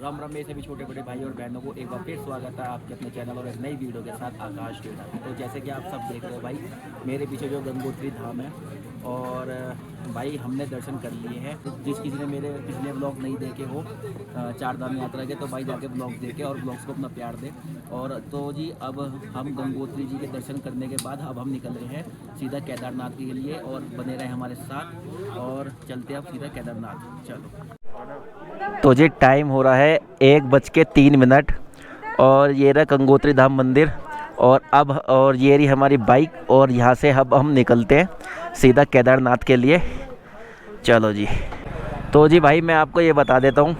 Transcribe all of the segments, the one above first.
राम राम मेरे सभी छोटे बड़े भाई और बहनों को एक बार फिर स्वागत है आपके अपने चैनल और एक नई वीडियो के साथ आकाश के साथ। तो जैसे कि आप सब देख रहे हो भाई, मेरे पीछे जो गंगोत्री धाम है और भाई हमने दर्शन कर लिए हैं। जिस किसी ने मेरे पिछले ब्लॉग नहीं देखे हो चार धाम यात्रा के, तो भाई जाके ब्लॉग देखे और ब्लॉग्स को अपना प्यार दे। और तो जी अब हम गंगोत्री जी के दर्शन करने के बाद अब हम निकल रहे हैं सीधा केदारनाथ के लिए, और बने रहे हमारे साथ और चलते अब सीधा केदारनाथ। चलो तो जी टाइम हो रहा है 1:03 और ये रहा गंगोत्री धाम मंदिर। और ये रही हमारी बाइक और यहाँ से अब हम निकलते हैं सीधा केदारनाथ के लिए। चलो जी। तो जी भाई मैं आपको ये बता देता हूँ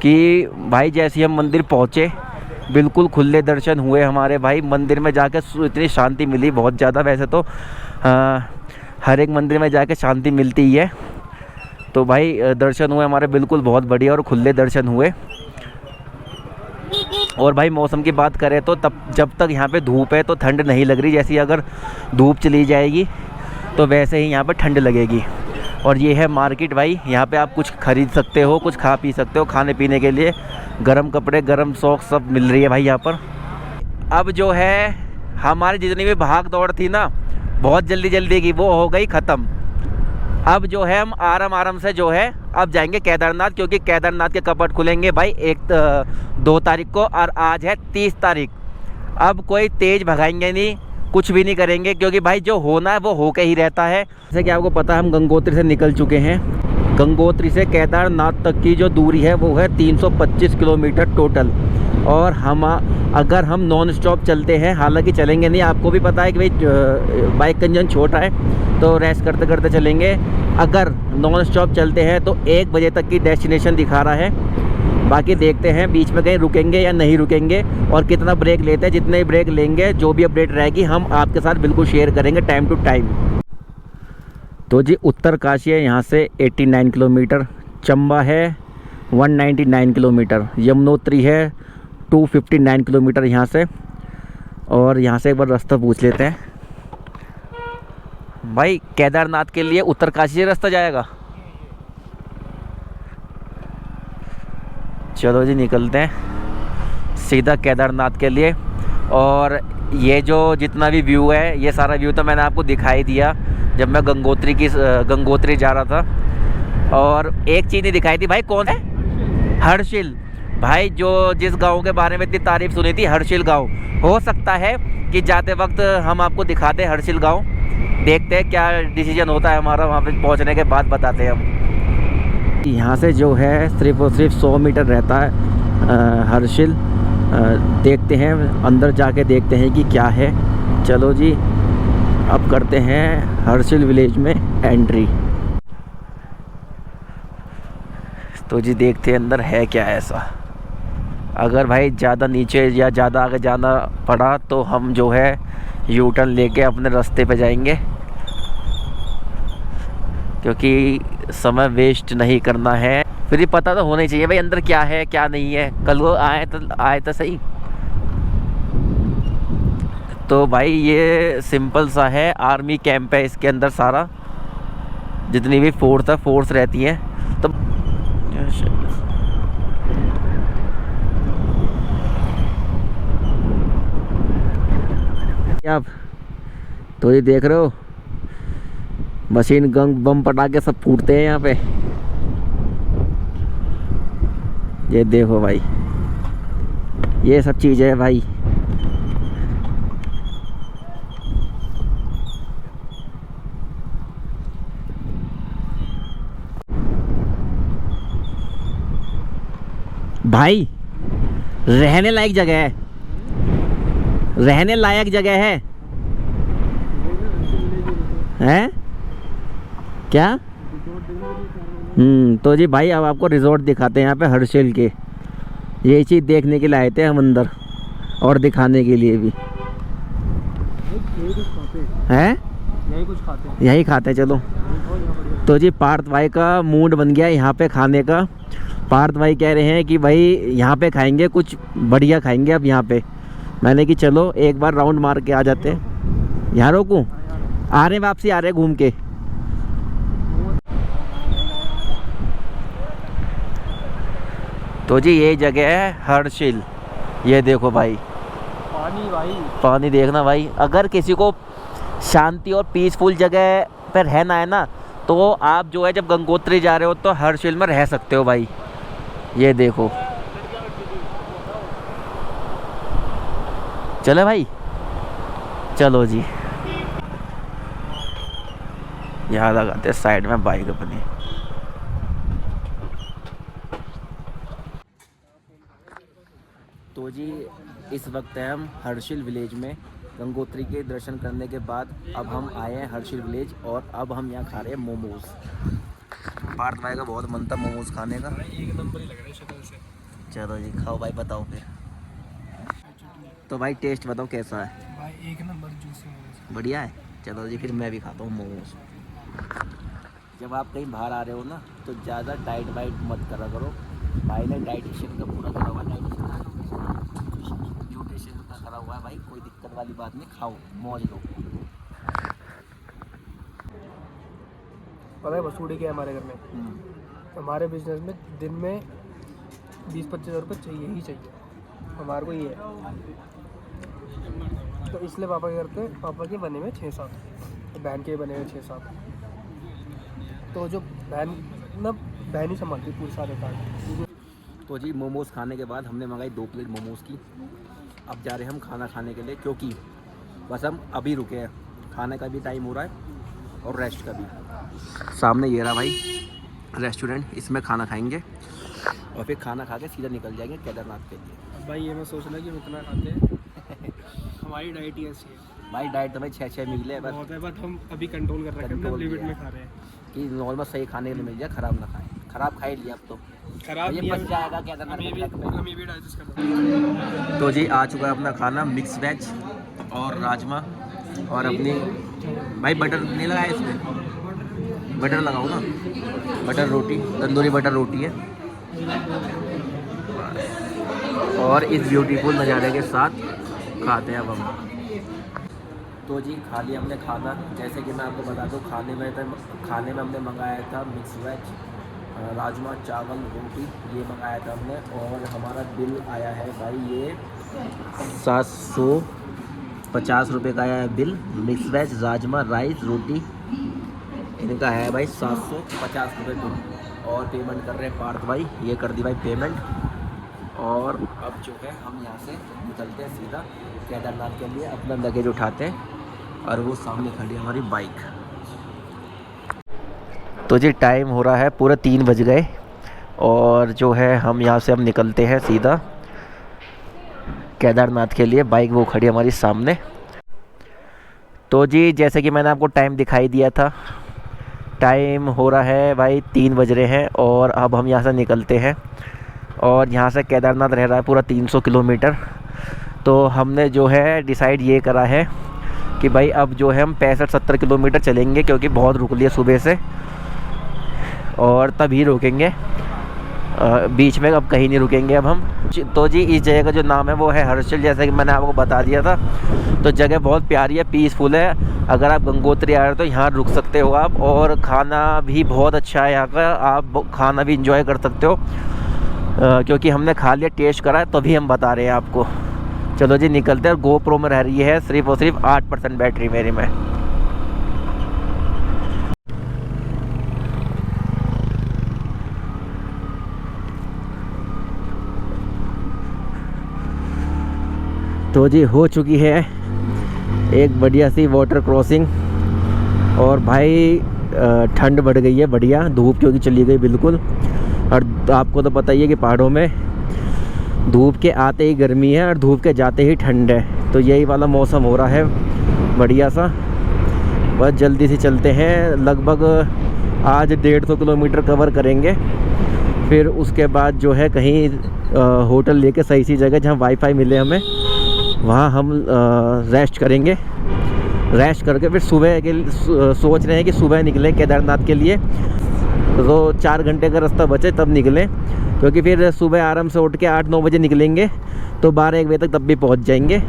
कि भाई जैसे हम मंदिर पहुँचे बिल्कुल खुले दर्शन हुए हमारे। भाई मंदिर में जाके इतनी शांति मिली बहुत ज़्यादा। वैसे तो हर एक मंदिर में जाके शांति मिलती ही है। तो भाई दर्शन हुए हमारे बिल्कुल बहुत बढ़िया और खुले दर्शन हुए। और भाई मौसम की बात करें तो तब जब तक यहाँ पे धूप है तो ठंड नहीं लग रही। जैसी अगर धूप चली जाएगी तो वैसे ही यहाँ पे ठंड लगेगी। और ये है मार्केट भाई, यहाँ पे आप कुछ खरीद सकते हो, कुछ खा पी सकते हो खाने पीने के लिए। गर्म कपड़े गर्म सॉक्स सब मिल रही है भाई यहाँ पर। अब जो है हमारी जितनी भी भाग दौड़ थी ना बहुत जल्दी की, वो हो गई ख़त्म। अब जो है हम आराम से जो है अब जाएंगे केदारनाथ, क्योंकि केदारनाथ के कपट खुलेंगे भाई 2 तारीख को और आज है 30 तारीख। अब कोई तेज़ भगाएंगे नहीं, कुछ भी नहीं करेंगे, क्योंकि भाई जो होना है वो होके ही रहता है। जैसे कि आपको पता है हम गंगोत्री से निकल चुके हैं। गंगोत्री से केदारनाथ तक की जो दूरी है वो है 325 किलोमीटर टोटल। और अगर हम नॉन स्टॉप चलते हैं, हालांकि चलेंगे नहीं, आपको भी पता है कि भाई बाइक का इंजन छोटा है तो रेस्ट करते करते चलेंगे। अगर नॉन स्टॉप चलते हैं तो 1 बजे तक की डेस्टिनेशन दिखा रहा है। बाकी देखते हैं बीच में कहीं रुकेंगे या नहीं रुकेंगे और कितना ब्रेक लेते हैं। जितने ब्रेक लेंगे जो भी अपडेट रहेगी हम आपके साथ बिल्कुल शेयर करेंगे टाइम टू टाइम। तो जी उत्तरकाशी है यहाँ से 89 किलोमीटर, चंबा है 199 किलोमीटर, यमुनोत्री है 259 किलोमीटर यहाँ से। और यहाँ से एक बार रास्ता पूछ लेते हैं भाई। केदारनाथ के लिए उत्तरकाशी से रास्ता जाएगा। चलो जी निकलते हैं सीधा केदारनाथ के लिए। और ये जो जितना भी व्यू है ये सारा व्यू तो मैंने आपको दिखाई दिया जब मैं गंगोत्री जा रहा था। और एक चीज़ नहीं दिखाई थी भाई, कौन है? हर्षिल भाई, जो जिस गांव के बारे में इतनी तारीफ सुनी थी, हर्षिल गांव। हो सकता है कि जाते वक्त हम आपको दिखाते हैं हर्षिल गांव। देखते हैं क्या डिसीजन होता है हमारा, वहाँ पे पहुँचने के बाद बताते हैं हम। यहाँ से जो है सिर्फ और सिर्फ 100 मीटर रहता है हर्षिल। देखते हैं अंदर जाके देखते हैं कि क्या है। चलो जी अब करते हैं हर्षिल विलेज में एंट्री। तो जी देखते हैं अंदर है क्या ऐसा। अगर भाई ज़्यादा नीचे या ज़्यादा आगे जाना पड़ा तो हम जो है यू टर्न लेके अपने रास्ते पे जाएंगे, क्योंकि समय वेस्ट नहीं करना है। फिर ही पता तो होना ही चाहिए भाई अंदर क्या है क्या नहीं है। कल वो आए तो सही। तो भाई ये सिंपल सा है, आर्मी कैंप है इसके अंदर। सारा जितनी भी फोर्स रहती है तो आप तो ये देख रहे हो मशीन गन बम पटाखे सब फूटते हैं यहाँ पे। ये देखो भाई ये सब चीज़ें है भाई। भाई रहने लायक जगह है, रहने लायक जगह है। हैं क्या? तो जी भाई अब आपको रिजॉर्ट दिखाते हैं यहाँ पे हर्षिल के। यही चीज़ देखने के लिए आए थे हम अंदर और दिखाने के लिए भी। हैं यही खाते हैं। चलो तो जी पार्थ भाई का मूड बन गया यहाँ पे खाने का। पार्थ भाई कह रहे हैं कि भाई यहाँ पे खाएंगे, कुछ बढ़िया खाएंगे अब यहाँ पे। मैंने कि चलो एक बार राउंड मार के आ जाते हैं। यहाँ रोकूँ? आ रहे वापसी आ रहे घूम के। तो जी ये जगह है हर्षिल। ये देखो भाई पानी, भाई पानी देखना भाई। अगर किसी को शांति और पीसफुल जगह पर रहना है ना, तो आप जो है जब गंगोत्री जा रहे हो तो हर्षिल में रह सकते हो भाई। ये देखो, चले भाई, चलो जी। यहाँ लगाते साइड में बाइक अपनी। तो जी इस वक्त है हम हर्षिल विलेज में। गंगोत्री के दर्शन करने के बाद अब हम आए हैं हर्षिल विलेज, और अब हम यहाँ खा रहे हैं मोमोज। पार्थ भाई का बहुत मन था मोमोज खाने का। एक नंबर ही लग रहा है शक्ल से। चलो जी खाओ भाई, बताओ फिर। तो भाई टेस्ट बताओ कैसा है? भाई एक नंबर जूसी मोमोज, बढ़िया है। चलो जी फिर मैं भी खाता हूँ मोमोज। जब आप कहीं बाहर आ रहे हो ना, तो ज़्यादा डाइट वाइट मत करा करो। भाई ने डाइटिशियन का पूरा करा हुआ है, न्यूट्रिशन का करा हुआ है भाई। कोई दिक्कत वाली बात नहीं, खाओ मौज लो। पता है वसूड़ी क्या है हमारे घर में? हमारे बिजनेस में दिन में 20-25 हज़ार रुपये चाहिए ही चाहिए हमारे को। ये है तो इसलिए पापा क्या करते हैं, पापा के बने हुए 6-7, बहन के बने हुए 6-7। तो जो बहन ही संभालती पूरे सारे काम। तो जी मोमोज खाने के बाद हमने मंगाई 2 प्लेट मोमोज की। अब जा रहे हैं हम खाना खाने के लिए, क्योंकि बस हम अभी रुके हैं। खाने का भी टाइम हो रहा है और रेस्ट का भी। सामने ये रहा भाई रेस्टोरेंट, इसमें खाना खाएंगे और फिर खाना खा के सीधा निकल जाएंगे केदारनाथ के लिए। भाई ये मैं सोच रहा कि उतना खाते हैं हमारी डाइट ही ऐसी है भाई। डाइट तो भाई 6-6 मिले बस, बहुत है, बट हम अभी कंट्रोल कर रहे हैं, लिमिट में खा रहे हैं कि नॉर्मल सही खाने के लिए मिल जाए, ख़राब ना खाएं। ख़राब खा ही लिया अब तो खराब ये बच जाएगा केदारनाथ में। हम ये भी डाइजेस्ट कर रहे हैं। तो जी आ चुका है अपना खाना, मिक्स वेज और राजमा, और अपनी भाई बटर नहीं लगाया इसमें, बटर लगाओ ना, बटर रोटी, तंदूरी बटर रोटी है। और इस ब्यूटीफुल नज़ारे के साथ खाते हैं अब हम। तो जी खा लिया हमने खाना। जैसे कि मैं आपको बता दूं, खाने में हमने मंगाया था मिक्स वेज, राजमा चावल रोटी, ये मंगाया था हमने। और हमारा बिल आया है भाई ये 750 रुपये का आया है bill. Mix veg, rajma, rice, रोटी, इनका है भाई 750 रुपये बिल। और पेमेंट कर रहे हैं पार्थ भाई, ये कर दी भाई पेमेंट। और अब जो है हम यहाँ से निकलते हैं सीधा केदारनाथ के लिए। अपना लगेज उठाते हैं और वो सामने खड़ी है हमारी बाइक। तो जी टाइम हो रहा है पूरे 3 बज गए, और जो है हम यहाँ से निकलते हैं सीधा केदारनाथ के लिए। बाइक वो खड़ी हमारी सामने। तो जी जैसे कि मैंने आपको टाइम दिखाई दिया था, टाइम हो रहा है भाई 3 बज रहे हैं, और अब हम यहाँ से निकलते हैं। और यहाँ से केदारनाथ रह रहा है पूरा 300 किलोमीटर। तो हमने जो है डिसाइड ये करा है कि भाई अब जो है हम 65-70 किलोमीटर चलेंगे, क्योंकि बहुत रुक लिया सुबह से, और तभी रुकेंगे, बीच में अब कहीं नहीं रुकेंगे अब हम। तो जी इस जगह का जो नाम है वो है हर्षिल, जैसा कि मैंने आपको बता दिया था। तो जगह बहुत प्यारी है, पीसफुल है। अगर आप गंगोत्री आ रहे हो तो यहाँ रुक सकते हो आप, और खाना भी बहुत अच्छा है यहाँ का, आप खाना भी इंजॉय कर सकते हो। क्योंकि हमने खा लिया, टेस्ट करा है, तभी हम बता रहे हैं आपको। चलो जी निकलते हैं। गोप्रो में रह रही है सिर्फ और सिर्फ 8% बैटरी मेरी में। तो जी हो चुकी है एक बढ़िया सी वाटर क्रॉसिंग, और भाई ठंड बढ़ गई है बढ़िया, धूप क्योंकि चली गई बिल्कुल। और आपको तो पता ही है कि पहाड़ों में धूप के आते ही गर्मी है और धूप के जाते ही ठंड है। तो यही वाला मौसम हो रहा है बढ़िया सा। बस जल्दी से चलते हैं, लगभग आज 150 किलोमीटर कवर करेंगे। फिर उसके बाद जो है कहीं होटल लेके सही सी जगह जहाँ वाईफाई मिले हमें, वहाँ हम रेस्ट करेंगे। रेस्ट करके फिर सुबह के सोच रहे हैं कि सुबह निकलें केदारनाथ के लिए। तो 4 घंटे का रास्ता बचे तब निकलें, क्योंकि फिर सुबह आराम से उठ के 8-9 बजे निकलेंगे तो 12-1 बजे तक तब भी पहुंच जाएंगे।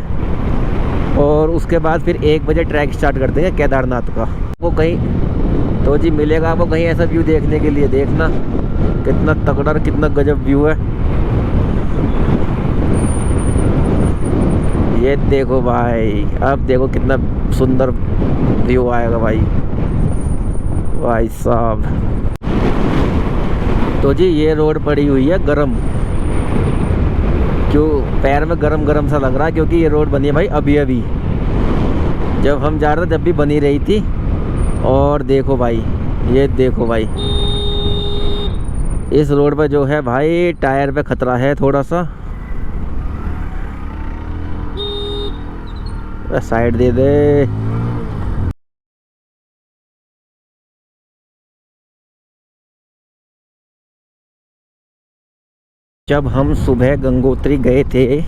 और उसके बाद फिर 1 बजे ट्रैक स्टार्ट कर देंगे केदारनाथ का। वो कहीं तो जी मिलेगा आपको कहीं ऐसा व्यू देखने के लिए, देखना कितना तगड़ा और कितना गजब व्यू है। ये देखो भाई, अब देखो कितना सुंदर व्यू आएगा भाई, भाई साहब। तो जी ये रोड पड़ी हुई है गरम, क्यों पैर में गरम गरम सा लग रहा है, क्योंकि ये रोड बनी है भाई अभी अभी, जब हम जा रहे थे जब भी बनी रही थी। और देखो भाई, ये देखो भाई, इस रोड पे जो है भाई टायर पे खतरा है थोड़ा सा। साइड दे दे। जब हम सुबह गंगोत्री गए थे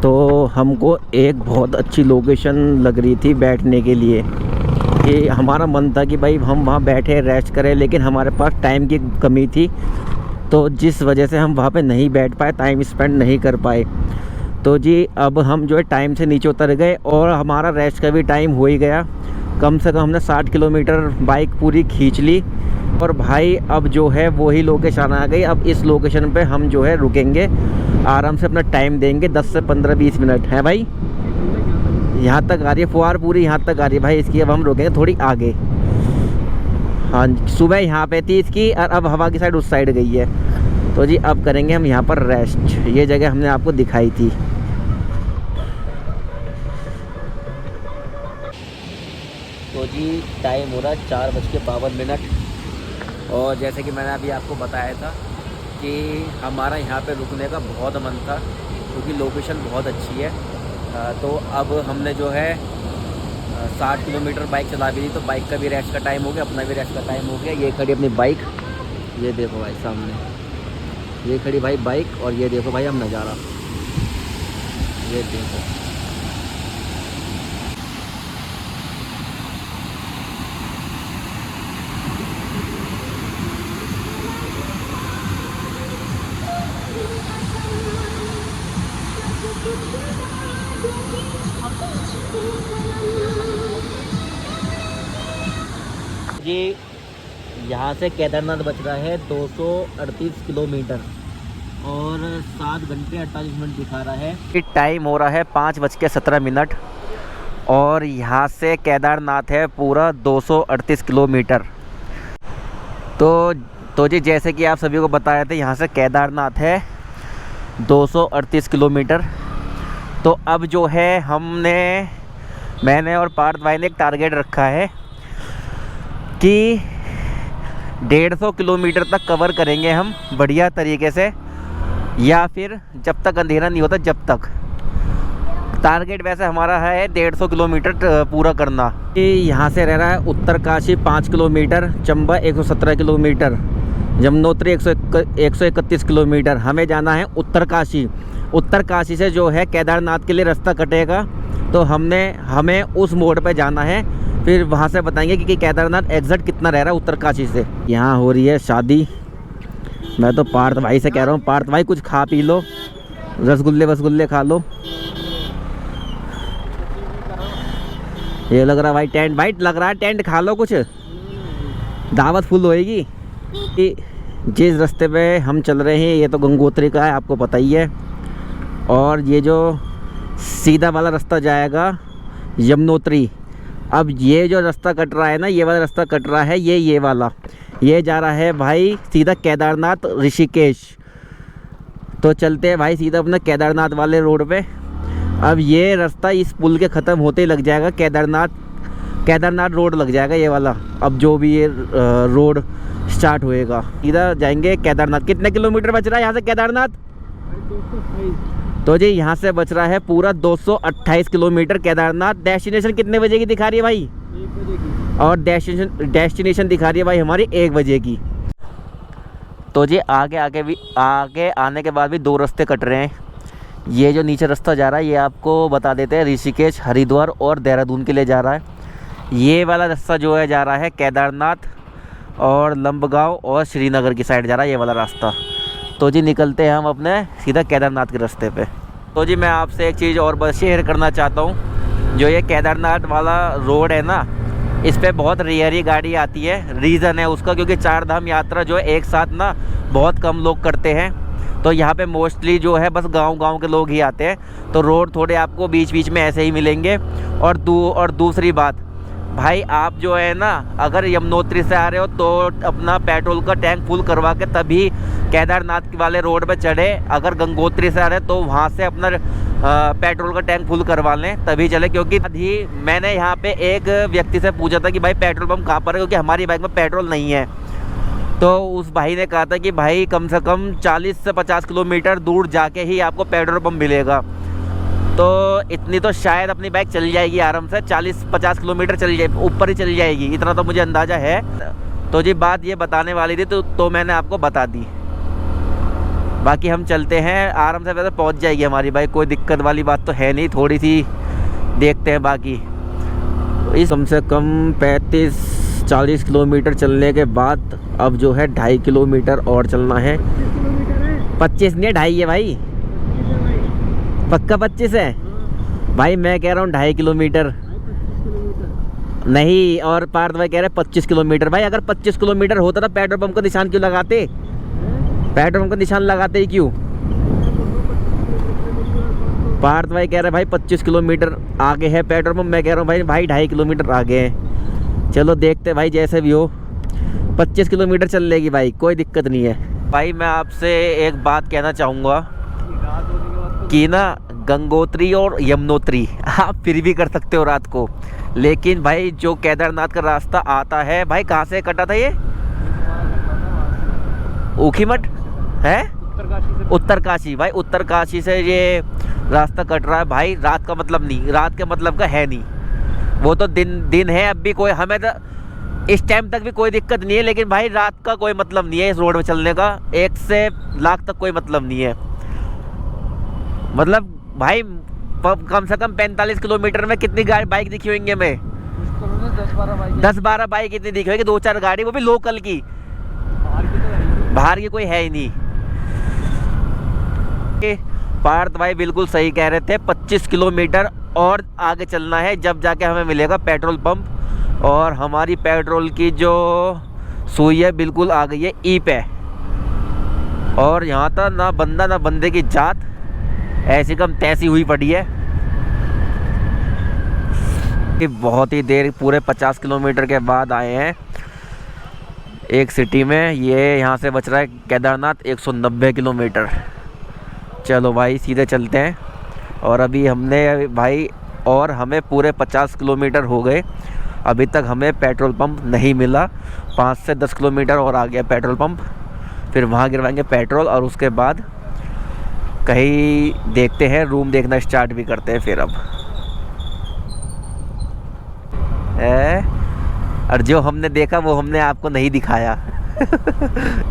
तो हमको एक बहुत अच्छी लोकेशन लग रही थी बैठने के लिए, कि हमारा मन था कि भाई हम वहाँ बैठे रेस्ट करें, लेकिन हमारे पास टाइम की कमी थी, तो जिस वजह से हम वहाँ पे नहीं बैठ पाए, टाइम स्पेंड नहीं कर पाए। तो जी अब हम जो है टाइम से नीचे उतर गए और हमारा रेस्ट का भी टाइम हो ही गया। कम से कम हमने 60 किलोमीटर बाइक पूरी खींच ली। और भाई अब जो है वही लोकेशन आ गई। अब इस लोकेशन पे हम जो है रुकेंगे, आराम से अपना टाइम देंगे 10 से 15-20 मिनट है भाई। यहाँ तक आ रही है फुहार पूरी, यहाँ तक आ रही है भाई इसकी। अब हम रुकेंगे थोड़ी आगे। हाँ, सुबह यहाँ पे थी इसकी और अब हवा की साइड उस साइड गई है। तो जी अब करेंगे हम यहाँ पर रेस्ट। ये जगह हमने आपको दिखाई थी। तो जी टाइम हो रहा है 4:52। और जैसे कि मैंने अभी आपको बताया था कि हमारा यहाँ पे रुकने का बहुत मन था, क्योंकि लोकेशन बहुत अच्छी है। तो अब हमने जो है 60 किलोमीटर बाइक चला भी दी, तो बाइक का भी रेस्ट का टाइम हो गया, अपना भी रेस्ट का टाइम हो गया। ये खड़ी अपनी बाइक, ये देखो भाई सामने, ये खड़ी भाई बाइक, और ये देखो भाई हम नज़ारा, ये देखो। जी यहाँ से केदारनाथ बच रहा है 238 किलोमीटर और 7 घंटे 48 मिनट दिखा रहा है। टाइम हो रहा है 5:17 और यहाँ से केदारनाथ है पूरा 238 किलोमीटर। तो जी जैसे कि आप सभी को बताए थे, यहाँ से केदारनाथ है 238 किलोमीटर। तो अब जो है मैंने और पार्थ भाई ने एक टारगेट रखा है कि 150 किलोमीटर तक कवर करेंगे हम बढ़िया तरीके से, या फिर जब तक अंधेरा नहीं होता जब तक। टारगेट वैसे हमारा है 150 किलोमीटर पूरा करना। यहाँ से रह रहा है Uttarkashi 5 kilometre, Chamba 117 kilometre, Yamunotri 131 kilometre. हमें जाना है उत्तरकाशी। उत्तरकाशी से जो है केदारनाथ के लिए रास्ता कटेगा, तो हमें उस मोड़ पे जाना है। फिर वहाँ से बताएंगे कि केदारनाथ एग्जैक्ट कितना रह रहा है उत्तरकाशी से। यहाँ हो रही है शादी। मैं तो पार्थ भाई से कह रहा हूँ, पार्थ भाई कुछ खा पी लो, रसगुल्ले खा लो। ये लग रहा भाई टेंट, भाई लग रहा है टेंट खा लो, कुछ दावत फुल होएगी। जिस रास्ते पे हम चल रहे हैं ये तो गंगोत्री का है, आपको पता ही है। और ये जो सीधा वाला रास्ता जाएगा यमुनोत्री। अब ये जो रास्ता कट रहा है ना, ये वाला रास्ता कट रहा है, ये वाला, ये जा रहा है भाई सीधा केदारनाथ ऋषिकेश। तो चलते हैं भाई सीधा अपना केदारनाथ वाले रोड पे। अब ये रास्ता इस पुल के ख़त्म होते ही लग जाएगा केदारनाथ रोड लग जाएगा ये वाला। अब जो भी ये रोड स्टार्ट होएगा, सीधा जाएंगे केदारनाथ। कितने किलोमीटर बच रहा है यहाँ से केदारनाथ? तो जी यहाँ से बच रहा है पूरा 228 किलोमीटर केदारनाथ। डेस्टिनेशन कितने बजे की दिखा रही है भाई? 1 बजे की। और डेस्टिनेशन दिखा रही है भाई हमारी 1 बजे की। तो जी आगे आने के बाद भी 2 रास्ते कट रहे हैं। ये जो नीचे रास्ता जा रहा है ये आपको बता देते हैं, ऋषिकेश, हरिद्वार और देहरादून के लिए जा रहा है। ये वाला रास्ता जो है जा रहा है केदारनाथ और लंबगांव और श्रीनगर की साइड जा रहा है ये वाला रास्ता। तो जी निकलते हैं हम अपने सीधा केदारनाथ के रास्ते पे। तो जी मैं आपसे एक चीज़ और बस शेयर करना चाहता हूँ। जो ये केदारनाथ वाला रोड है ना, इस पे बहुत रेयर ही गाड़ी आती है। रीज़न है उसका, क्योंकि 4 धाम यात्रा जो है एक साथ ना बहुत कम लोग करते हैं। तो यहाँ पे मोस्टली जो है बस गांव के लोग ही आते हैं। तो रोड थोड़े आपको बीच बीच में ऐसे ही मिलेंगे। और दूसरी बात भाई, आप जो है ना अगर यमुनोत्री से आ रहे हो तो अपना पेट्रोल का टैंक फुल करवा के तभी केदारनाथ वाले रोड पे चढ़े। अगर गंगोत्री से आ रहे हो तो वहाँ से अपना पेट्रोल का टैंक फुल करवा लें तभी चले। क्योंकि अभी मैंने यहाँ पे एक व्यक्ति से पूछा था कि भाई पेट्रोल पंप कहाँ पर है, क्योंकि हमारी बाइक में पेट्रोल नहीं है। तो उस भाई ने कहा था कि भाई कम से कम 40 से 50 किलोमीटर दूर जाके ही आपको पेट्रोल पंप मिलेगा। तो इतनी तो शायद अपनी बाइक चल जाएगी आराम से, 40-50 किलोमीटर चल जाए, ऊपर ही चल जाएगी, इतना तो मुझे अंदाज़ा है। तो जी बात ये बताने वाली थी तो मैंने आपको बता दी। बाकी हम चलते हैं, आराम से वैसे पहुंच जाएगी हमारी बाइक, कोई दिक्कत वाली बात तो है नहीं। थोड़ी सी देखते हैं बाकी। इस कम से कम 35-40 किलोमीटर चलने के बाद अब जो है 2.5 किलोमीटर और चलना है। 25 नहीं, 2.5 है भाई, पक्का 25 है भाई। मैं कह रहा हूँ 2.5 किलोमीटर नहीं, और पार्थ भाई कह रहे 25 किलोमीटर। भाई अगर 25 किलोमीटर होता तो पेट्रोल पंप का निशान क्यों लगाते? पेट्रोल पंप का निशान लगाते ही क्यों? पार्थ भाई कह रहे भाई 25 किलोमीटर आगे है पेट्रोल पंप। मैं कह रहा हूँ भाई 2.5 किलोमीटर आगे है। चलो देखते भाई, जैसे भी हो 25 किलोमीटर चल लेगी भाई, कोई दिक्कत नहीं है। भाई मैं आपसे एक बात कहना चाहूँगा कि ना गंगोत्री और यमुनोत्री आप फिर भी कर सकते हो रात को, लेकिन भाई जो केदारनाथ का रास्ता आता है भाई, कहाँ से कटा था ये? ऊखीमठ है, उत्तरकाशी। भाई उत्तरकाशी से ये रास्ता कट रहा है भाई। रात का मतलब नहीं, रात के मतलब का है नहीं, वो तो दिन है। अब भी कोई हमें तो इस टाइम तक भी कोई दिक्कत नहीं है, लेकिन भाई रात का कोई मतलब नहीं है इस रोड में चलने का। 1 से लाख तक कोई मतलब नहीं है। मतलब भाई कम से कम 45 किलोमीटर में कितनी गाड़ी बाइक दिखी होंगी हमें? 10-12 बाइक इतनी दिखी होगी, 2-4 गाड़ी, वो भी लोकल की, बाहर की कोई है ही नहीं। पार्थ भाई बिल्कुल सही कह रहे थे, 25 किलोमीटर और आगे चलना है जब जाके हमें मिलेगा पेट्रोल पंप। और हमारी पेट्रोल की जो सुई है बिल्कुल आ गई है ई पे। और यहाँ तक ना बंदा ना बंदे की जात, ऐसी कम तैसी हुई पड़ी है कि बहुत ही देर, पूरे 50 किलोमीटर के बाद आए हैं एक सिटी में। ये यहाँ से बच रहा है केदारनाथ 190 किलोमीटर। चलो भाई सीधे चलते हैं। और अभी हमने भाई, और हमें पूरे 50 किलोमीटर हो गए, अभी तक हमें पेट्रोल पंप नहीं मिला। 5 से 10 किलोमीटर और आ गया पेट्रोल पंप, फिर वहाँ गिरवाएंगे पेट्रोल और उसके बाद कहीं देखते हैं, रूम देखना स्टार्ट भी करते हैं फिर। अब और जो हमने देखा वो हमने आपको नहीं दिखाया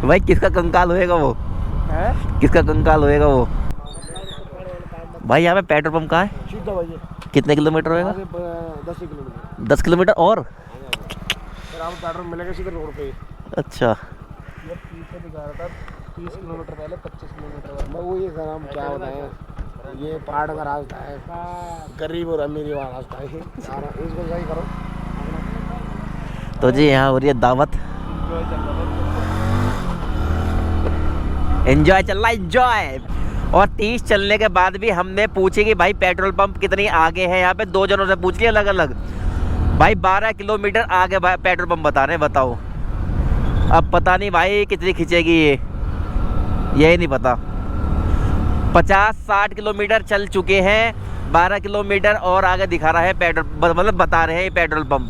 भाई किसका कंकाल होएगा वो है? किसका कंकाल होएगा वो? भाई यहाँ पे पेट्रोल पंप कहाँ है? कितने किलोमीटर होएगा? 10 किलोमीटर। 10 किलोमीटर और पेट्रोल मिलेगा सीधे रोड पे। अच्छा, ये पीछे दिखा रहा था 30 किलोमीटर पहले, 25 किलोमीटर। मैं वही सर, हम क्या बताएं, ये पहाड़ का रास्ता है, गरीब और अमीरी वाला रास्ता है। इसको सही करो। तो जी यहाँ हो रही है दावत, एंजॉय चल रहा है, एंजॉय। और 30 चलने के बाद भी हमने पूछी कि भाई पेट्रोल पंप कितनी आगे है। यहाँ पे 2 जनों से पूछ लिया अलग अलग, भाई 12 किलोमीटर आगे भाई पेट्रोल पंप बता रहे हैं। बताओ अब पता नहीं भाई कितनी खींचेगी ये, यही नहीं पता। 50-60 किलोमीटर चल चुके हैं, 12 किलोमीटर और आगे दिखा रहा है पेट्रोल, मतलब बता रहे हैं पेट्रोल पंप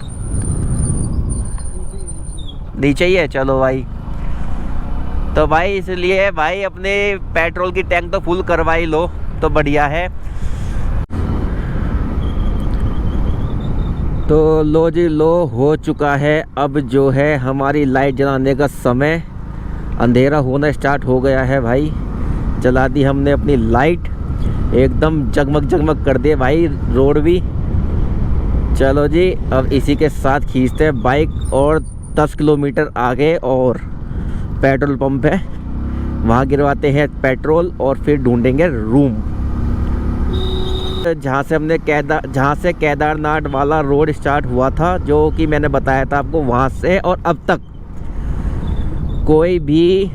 नीचे ही है। चलो भाई, तो भाई इसलिए भाई अपने पेट्रोल की टैंक तो फुल करवा ही लो तो बढ़िया है। तो लो जी, लो हो चुका है अब जो है हमारी लाइट जलाने का समय। अंधेरा होना स्टार्ट हो गया है भाई। जला दी हमने अपनी लाइट, एकदम जगमग जगमग कर दिए भाई रोड भी। चलो जी, अब इसी के साथ खींचते हैं बाइक और 10 किलोमीटर आगे और पेट्रोल पंप है, वहाँ गिरवाते हैं पेट्रोल और फिर ढूंढेंगे रूम। जहाँ से केदारनाथ वाला रोड स्टार्ट हुआ था, जो कि मैंने बताया था आपको, वहाँ से और अब तक कोई भी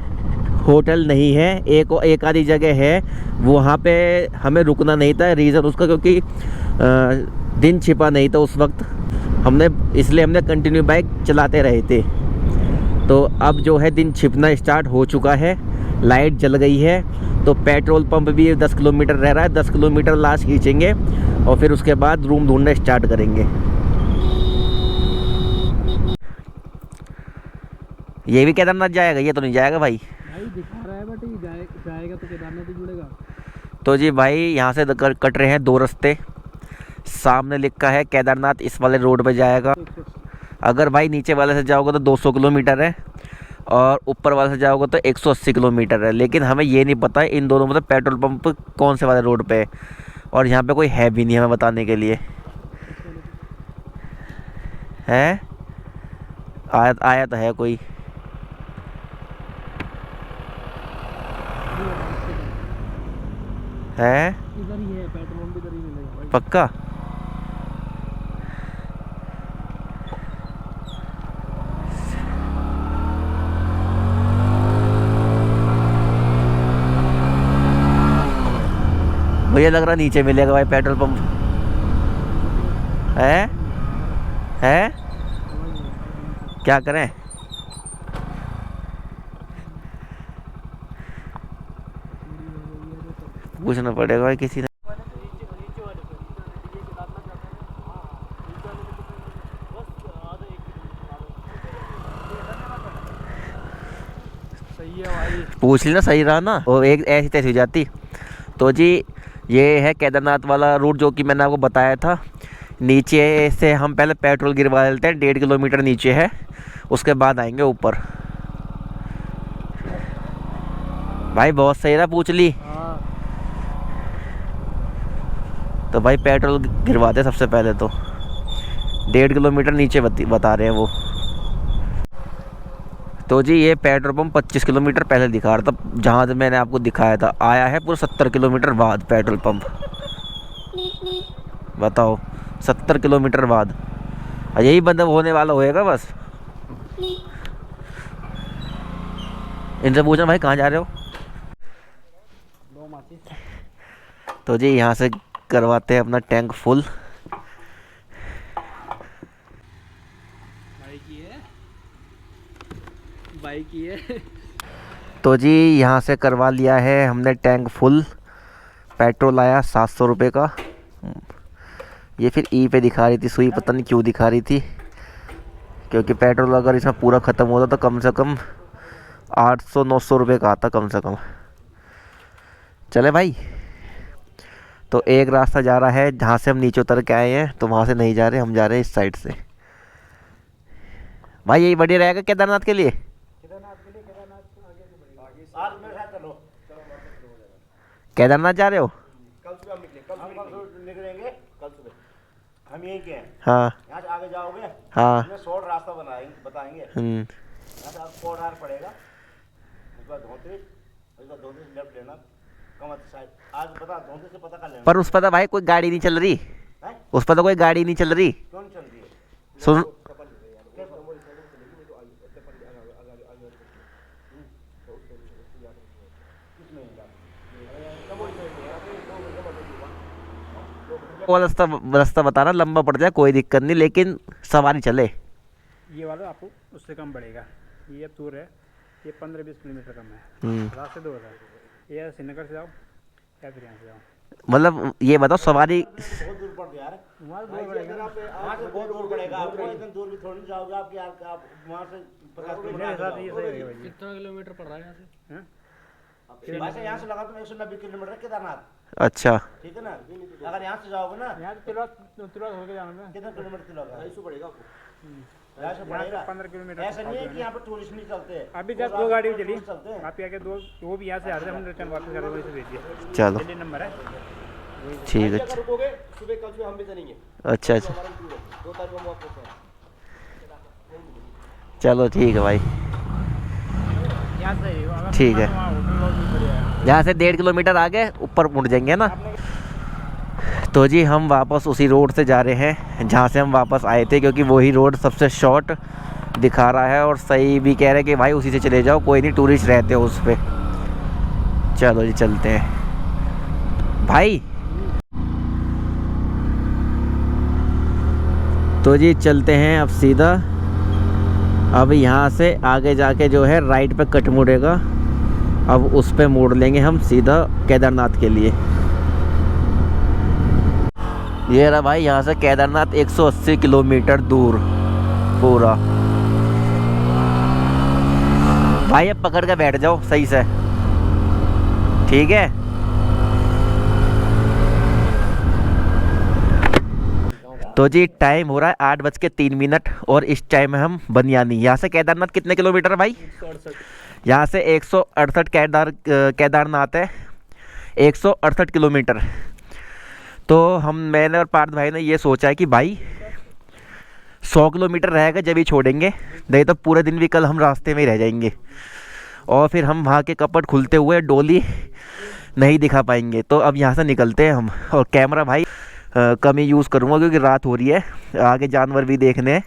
होटल नहीं है, एक आधी जगह है, वहाँ पे हमें रुकना नहीं था। रीज़न उसका क्योंकि दिन छिपा नहीं था उस वक्त, इसलिए हमने कंटिन्यू बाइक चलाते रहे थे। तो अब जो है दिन छिपना स्टार्ट हो चुका है, लाइट जल गई है, तो पेट्रोल पंप भी 10 किलोमीटर रह रहा है। 10 किलोमीटर लास्ट खींचेंगे और फिर उसके बाद रूम ढूंढना स्टार्ट करेंगे। ये भी केदारनाथ जाएगा? ये तो नहीं जाएगा भाई दिखा रहा है, बट जाएगा तो केदारनाथ ही जुड़ेगा। तो जी भाई यहाँ से कट रहे हैं 2 रास्ते। सामने लिखा है केदारनाथ इस वाले रोड पे जाएगा। अगर भाई नीचे वाले से जाओगे तो 200 किलोमीटर है और ऊपर वाले से जाओगे तो 180 किलोमीटर है। लेकिन हमें ये नहीं पता इन दोनों में पेट्रोल पंप कौन से वाले रोड पे है, और यहाँ पे कोई है भी नहीं हमें बताने के लिए। है आया तो है कोई। है इधर ही है पेट्रोल पंप, इधर ही मिलेगा भाई। पक्का? मुझे लग रहा नीचे मिलेगा भाई पेट्रोल पंप। है क्या करें? पूछना पड़ेगा भाई किसी ने। सही है भाई, पूछ लेना, सही रहा ना, वो एक ऐसी तैसी हो जाती। तो जी ये है केदारनाथ वाला रूट जो कि मैंने आपको बताया था। नीचे से हम पहले पेट्रोल गिरवा लेते हैं, 1.5 किलोमीटर नीचे है, उसके बाद आएंगे ऊपर। भाई बहुत सही रहा, पूछ ली। तो भाई पेट्रोल गिरवाते सबसे पहले तो 1.5 किलोमीटर नीचे बता रहे हैं वो। तो जी ये पेट्रोल पंप 25 किलोमीटर पहले दिखा रहा था, जहाँ से मैंने आपको दिखाया था। आया है पूरा 70 किलोमीटर बाद पेट्रोल पंप। बताओ 70 किलोमीटर बाद यही बंद होने वाला होएगा बस। इनसे पूछना भाई कहाँ जा रहे हो। तो जी यहाँ से करवाते हैं अपना टैंक फुल। बाइक ही है। तो जी यहाँ से करवा लिया है हमने टैंक फुल। पेट्रोल आया 700 रुपये का। ये फिर ई पे दिखा रही थी सुई, पता नहीं क्यों दिखा रही थी, क्योंकि पेट्रोल अगर इसमें पूरा ख़त्म होता तो कम से कम 800-900 रुपये का आता कम से कम। चले भाई, तो एक रास्ता जा रहा है जहाँ से हम नीचे उतर के आए हैं, तो वहाँ से नहीं जा रहे, हम जा रहे हैं इस साइड से। भाई यही बढ़िया रहेगा केदारनाथ के लिए। केदारनाथ जा रहे हो? कल सुबह निकलेंगे, कल सुबह हम यहीं के हैं। हाँ यहाँ से आगे जाओगे, हाँ शॉर्ट रास्ता बताएंगे। यहाँ से आपको कोडार पड़ेगा, उसके बाद धोती से लेफ्ट लेना, कमत साइड। आज बता धोती से पता कर लेना। पर उस पर तो भाई कोई गाड़ी नहीं चल रही है? उस पर तो कोई गाड़ी नहीं चल रही। क्यों नहीं चल रही है? सुन, वो रास्ता बताना, लंबा पड़ जाए कोई दिक्कत नहीं, लेकिन सवारी चले। ये वाला आपको उससे कम पड़ेगा। ये अब दूर है, ये 15-20 किलोमीटर कम है। रास्ते दूर है, ये श्रीनगर से जाओ या फिर यहाँ से जाओ। मतलब ये बताओ सवारी बहुत दूर पड़ यार, वहाँ दूर पड़ेगा, वहाँ से बहुत दूर पड़ेगा आपको। इतना दूर भी थोड़ी जाओगे आप, यार आप वहाँ से 50 किलोमीटर। कितना किलोमीटर पड़ रहा है यहाँ से? वैसे यहाँ से लगा तो 190 किलोमीटर केदारनाथ। अच्छा ठीक है ना? अगर यहाँ से जाओगे ना, यहाँ से तिलवा होके जाना है। कितना किलोमीटर तिलवा? 250 पड़ेगा आपको। यहाँ से पड़ेगा 15 किलोमीटर। ऐसा नहीं है कि यहाँ पे टूरिस्ट नहीं चलते। अभी जब 2 गाड़ी चली, आप आके 2 वो भी यहाँ से आ रहे हैं, हम रिटर्न वापस कर वहीं से भेजिए। चलो दिल्ली नंबर है, ठीक है। रुकोगे सुबह, कल सुबह हम भी चलेंगे। अच्छा अच्छा 2 तारीख को वापस है। चलो ठीक है भाई, ठीक है। यहाँ से 1.5 किलोमीटर आगे ऊपर मुड़ जाएंगे ना। तो जी हम वापस उसी रोड से जा रहे हैं जहाँ से हम वापस आए थे, क्योंकि वही रोड सबसे शॉर्ट दिखा रहा है और सही भी कह रहे हैं कि भाई उसी से चले जाओ, कोई नहीं टूरिस्ट रहते हो उस पर। चलो जी चलते हैं भाई। तो जी चलते हैं अब सीधा। अब यहाँ से आगे जाके जो है राइट पे कट मुड़ेगा, अब उस पे मोड़ लेंगे हम सीधा केदारनाथ के लिए। ये रहा भाई यहाँ से केदारनाथ 180 किलोमीटर दूर पूरा। भाई अब पकड़ के बैठ जाओ सही से, ठीक है। तो जी टाइम हो रहा है 8:03 और इस टाइम में हम बनियानी। यहाँ से केदारनाथ कितने किलोमीटर है भाई? यहाँ से 168 केदारनाथ है 168 किलोमीटर। तो मैंने और पार्थ भाई ने ये सोचा है कि भाई 100 किलोमीटर रहेगा जब ही छोड़ेंगे, नहीं तो पूरे दिन भी कल हम रास्ते में ही रह जाएंगे और फिर हम वहाँ के कपट खुलते हुए डोली नहीं दिखा पाएंगे। तो अब यहाँ से निकलते हैं हम। और कैमरा भाई कम ही यूज़ करूँगा क्योंकि रात हो रही है, आगे जानवर भी देखने हैं।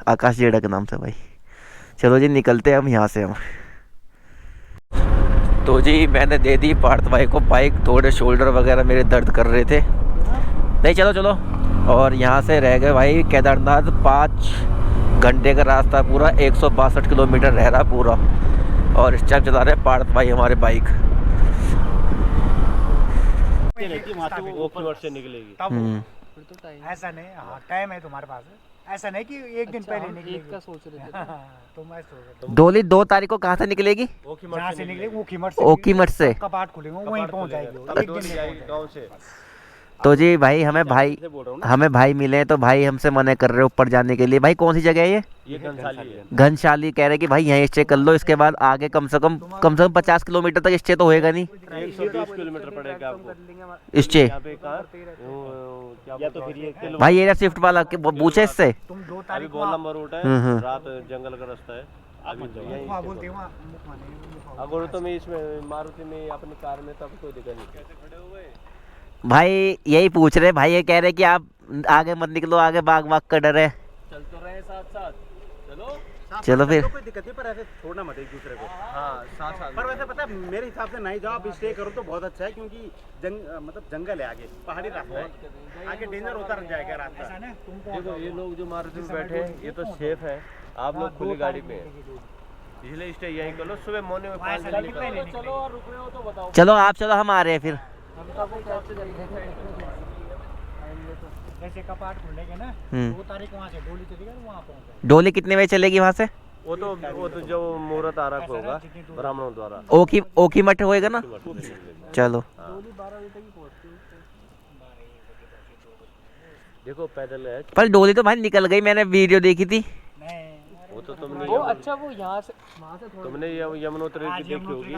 आकाश जेड़ा के नाम से भाई। चलो जी निकलते हैं हम यहाँ से हम। तो जी मैंने दे दी पार्थ भाई को बाइक, थोड़े शोल्डर वगैरह मेरे दर्द कर रहे थे। नहीं चलो चलो। और यहाँ से रह गए भाई केदारनाथ 5 घंटे का रास्ता, पूरा 162 किलोमीटर रह रहा पूरा। और इस टाइम चला रहे पार्थ भाई हमारे बाइक। से निकलेगी ऐसा नहीं। हाँ टाइम है तुम्हारे पास, ऐसा नहीं कि एक दिन पहले निकलेगी। का सोच रहे थे तो मैं सोच रहा डोली 2 तारीख को कहाँ से निकलेगी? जहाँ से निकलेगी ओखीमठ से कपाट खुलेंगे वहीं पहुँच जाएगी गाँव से। तो जी भाई हमें भाई मिले तो भाई हमसे मना कर रहे ऊपर जाने के लिए। भाई कौन सी जगह है ये घनसाली है। घनसाली कह रहे कि भाई यहीं स्टे कर लो, इसके बाद आगे कम से कम 50 किलोमीटर तक स्टे तो होएगा नहीं। 120 किलोमीटर पड़ेगा आपको स्टे। या तो फिर ये भाई एरिया शिफ्ट वाला पूछे इससे। तुम 2 तारीख को लंबा रूट है, रात जंगल का रास्ता है। अगर तो मैं इसमें मारुति में अपनी कार में तब कोई दिक्कत नहीं। भाई यही पूछ रहे भाई, ये कह रहे कि आप आगे मत निकलो, आगे बाग का डर है। चल तो रहे साथ साथ, चलो फिर कोई दिक्कत नहीं, पर ऐसे छोड़ना मत एक दूसरे को। हाँ साथ साथ। पर वैसे पता है मेरे हिसाब से नहीं जाओ, आप स्टे करो तो बहुत अच्छा है, क्योंकि मतलब जंगल है आगे, पहाड़ी रास्ता है, आगे डेंजर होता रह जाएगा रास्ता। देखो ये लोग जो मारुति में बैठे हैं ये तो सेफ है, आप लोग खुली गाड़ी में इसलिए स्टे यहीं कर लो। सुबह मॉर्निंग में 5 बजे चलो और रुक रहे हो तो बताओ। चलो आप चलो, हम आ रहे हैं फिर। जैसे कपाट खुलेगा ना 2 तारीख वहाँ से डोली चलेगा, वहाँ पहुँच। डोली कितने बजे चलेगी वहाँ से? वो तो जो मुहूर्त आरंभ होगा ब्राह्मणों द्वारा। ओखीमठ होएगा ना। चलो डोली 12 बजे तक ही पहुँचती है। देखो पैदल है, पर डोली तो भाई निकल गई, मैंने वीडियो देखी थी। वो तो तुमने अच्छा वो यहाँ से वहाँ से तुमने यमुनोत्री की देखी होगी।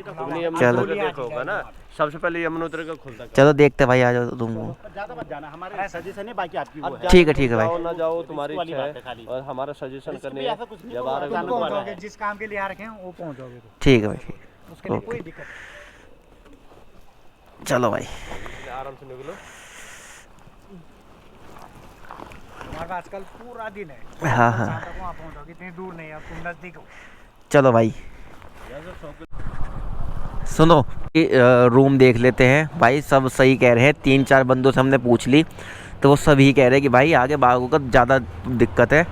तुमने चलो। यमुनोत्री देखा होगा ना, सबसे पहले यमुनोत्री का खुलता है। चलो देखते भाई, आ जाओ तुम। ज्यादा मत जाना, हमारे सजेशन है, बाकी आपकी वो है। ठीक है भाई। जाओ ना जाओ तुम्हारी इच्छा है, और हमारा सजेशन करने जब आ रहे जिस काम के लिए आ रखे हैं वो पहुंच जाओगे। ठीक है भाई, ठीक है, उसके लिए कोई दिक्कत। चलो भाई आराम से निकलो। हमारे पास कल पूरा दिन है। हाँ वहाँ पहुँचोगे, इतनी दूर नहीं है, तुम नजदीक हो। चलो भाई सुनो, रूम देख लेते हैं भाई। सब सही कह रहे हैं, 3-4 बंदों से हमने पूछ ली तो वो सभी कह रहे हैं कि भाई आगे बागों का ज़्यादा दिक्कत है,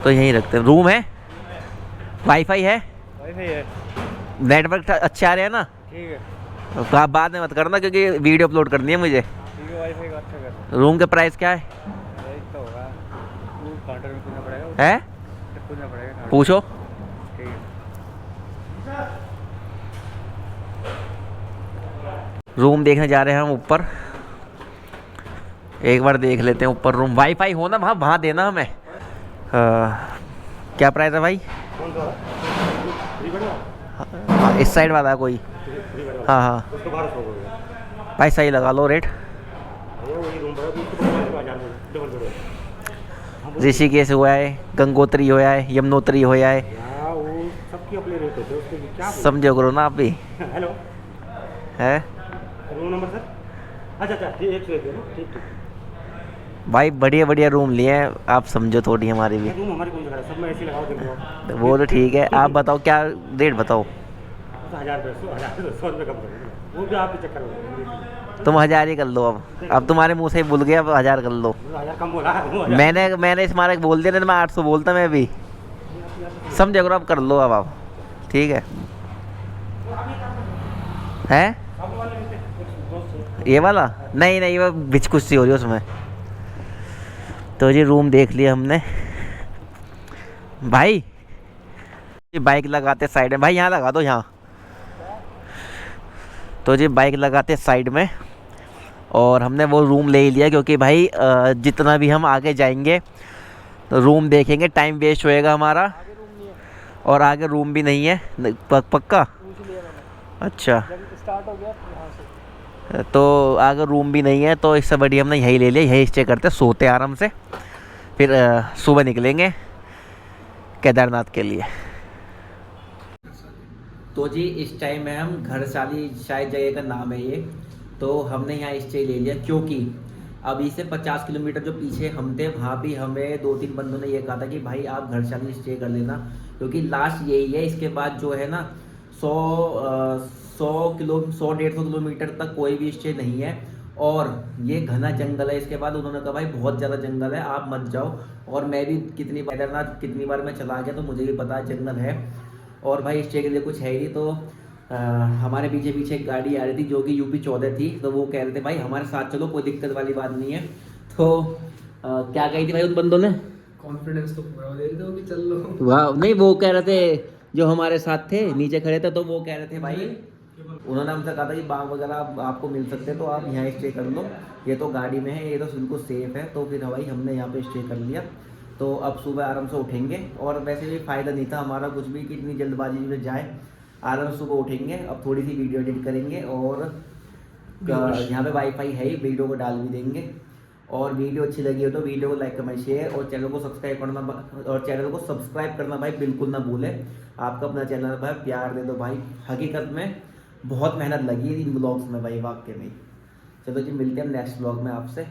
तो यहीं रखते हैं। रूम है, वाईफाई है, नेटवर्क अच्छे आ रहे हैं ना? ठीक है, आप बाद में मत करना क्योंकि वीडियो अपलोड करनी है मुझे। ठीक है, वाईफाई का अच्छा कर। रूम का प्राइस क्या है? तो होगा काउंटर में पूछना पड़ेगा, है पूछना पड़ेगा, पूछो। ठीक है। रूम देखने जा रहे हैं हम ऊपर, एक बार देख लेते हैं ऊपर रूम। वाईफाई हो ना वहाँ देना हमें। क्या प्राइस है भाई? हाँ, इस साइड वाला कोई? हाँ हाँ भाई सही लगा लो रेट। ऋषिकेश हुआ है, गंगोत्री हुआ है, यमुनोत्री हुआ है, समझो करो ना आप भी। हेलो है रूम नंबर सर? अच्छा ठीक, 101 है ना, ठीक। भाई बढ़िया बढ़िया रूम लिए हैं, आप समझो थोड़ी हमारी भी। रूम हमारी कौन सा है, सब में एसी लगाओ देख लो। तो वो तो ठीक है, आप बताओ क्या रेट बताओ। 1,000 रुपये कम करो, वो भी आपके चक्कर में। तुम 1000 ही कर लो अब तुम्हारे मुंह से ही भूल गया, अब 1000 कर लो। 1000 कम बोला है, वो 1000। मैंने इस मारे बोल दिया, नहीं तो मैं 800 बोलता मैं भी। समझे करो, अब कर लो अब आप, ठीक है। हैं ये वाला नहीं नहीं, वो बिचकुछ सी हो रही है उसमें। तो जी रूम देख लिया हमने भाई। ये बाइक लगाते साइड में भाई, यहाँ लगा दो यहाँ। तो जी बाइक लगाते साइड में, और हमने वो रूम ले ही लिया, क्योंकि भाई जितना भी हम आगे जाएंगे तो रूम देखेंगे, टाइम वेस्ट होएगा हमारा। और आगे रूम भी नहीं है पक्का। अच्छा, स्टार्ट हो गया यहाँ से। तो आगे रूम भी नहीं है, तो इससे बढ़िया हमने यही ले लिया, यही स्टे करते, सोते आराम से, फिर सुबह निकलेंगे केदारनाथ के लिए। तो जी इस टाइम में हम घरसाली शायद जगह का नाम है ये, तो हमने यहाँ स्टे ले लिया, क्योंकि अभी से 50 किलोमीटर जो पीछे हम थे वहाँ भी हमें 2-3 बंदों ने ये कहा था कि भाई आप घरसाली स्टे कर लेना, क्योंकि लास्ट यही है। इसके बाद जो है ना 100-150 किलोमीटर तक कोई भी स्टे नहीं है, और ये घना जंगल है। इसके बाद उन्होंने कहा भाई बहुत ज़्यादा जंगल है, आप मत जाओ। और मैं भी कितनी बार मैं चला गया, तो मुझे भी पता है जंगल है, और भाई स्टे के लिए कुछ है ही। तो हमारे पीछे पीछे एक गाड़ी आ रही थी जो कि यूपी 14 थी, तो वो कह रहे थे भाई हमारे साथ चलो, कोई दिक्कत वाली बात नहीं है। तो क्या कही थी भाई उन बंदों ने, कॉन्फिडेंस तो पूरा दे दो कि चल लो। वाह नहीं, वो कह रहे थे जो हमारे साथ थे नीचे खड़े थे, तो वो कह रहे थे भाई, उन्होंने हमसे कहा था कि बाग वगैरह आपको मिल सकते हैं, तो आप यहाँ स्टे कर लो, ये तो गाड़ी में है, ये तो बिल्कुल सेफ़ है। तो फिर भाई हमने यहाँ पे स्टे कर लिया। तो अब सुबह आराम से उठेंगे, और वैसे भी फ़ायदा नहीं था हमारा कुछ भी कि इतनी जल्दबाजी में जाए, आराम से सुबह उठेंगे। अब थोड़ी सी वीडियो एडिट करेंगे, और यहाँ पे वाईफाई है ही, वीडियो को डाल भी देंगे। और वीडियो अच्छी लगी हो तो वीडियो को लाइक कमेंट शेयर, और चैनल को सब्सक्राइब करना भाई बिल्कुल ना भूलें। आपका अपना चैनल भाई, प्यार दे दो भाई। हकीकत में बहुत मेहनत लगी है इन ब्लॉग्स में भाई, वाकई में। चलो जी मिलते हैं नेक्स्ट ब्लॉग में आपसे।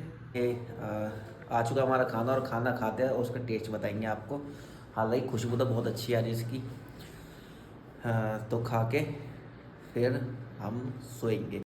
आ चुका हमारा खाना, और खाना खाते हैं और उसका टेस्ट बताएंगे आपको। हालांकि खुशबू तो बहुत अच्छी आ रही है इसकी। तो खा के फिर हम सोएंगे।